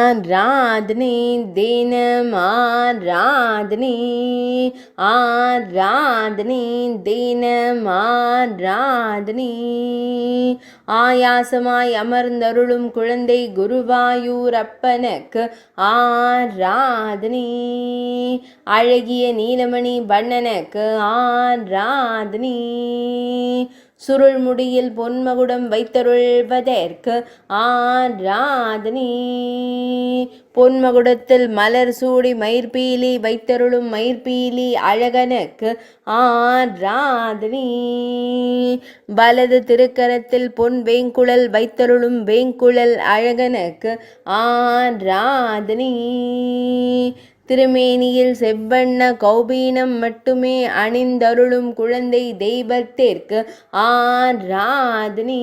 ஆராதனை தினம் ஆராதனை ஆராதனை தினம் ஆராதனை ஆயாசமாய் அமர்ந்தருளும் குழந்தை குருவாயூரப்பனுக்கு ஆராதனை அழகிய நீலமணி வண்ணனுக்கு ஆராதனை சுருள் முடியில் பொன்மகுடம் வைத்தருள்வதற்கு ஆராதனை பொன்மகுடத்தில் மலர் சூடி மயிர்பீலி வைத்தருளும் மயிர்பீலி அழகனுக்கு ஆராதனை வலது திருக்கரத்தில் பொன் வேங்குழல் வைத்தருளும் வேங்குழல் அழகனுக்கு ஆராதனை திருமேனியில் செவ்வண்ண கௌபீனம் மட்டுமே அணிந்தருளும் குழந்தை தெய்வத்திற்கு ஆராதனை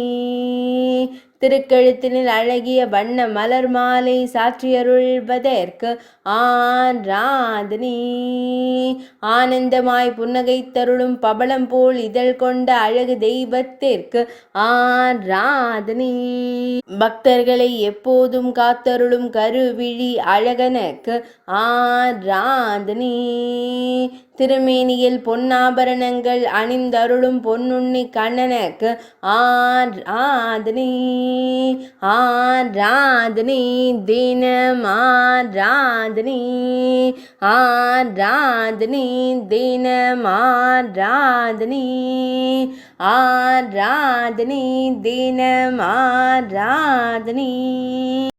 திருக்கழுத்தினில் அழகிய வண்ண மலர் மாலை சாற்றியருள்வதற்கு ஆராதனை ஆனந்தமாய் புன்னகை தருளும் பபளம் போல் இதழ் கொண்ட அழகு தெய்வத்திற்கு ஆராதனை பக்தர்களை எப்போதும் காத்தருளும் கருவிழி அழகனுக்கு ஆராதனை திருமேனியில் பொன்னாபரணங்கள் அணிந்தருளும் பொன்னுண்ணி கண்ணனுக்கு ஆராதனை ஆராதனை தினம் ஆராதனை ஆராதனை தினம் ஆராதனை ஆராதனை தினம் ஆராதனை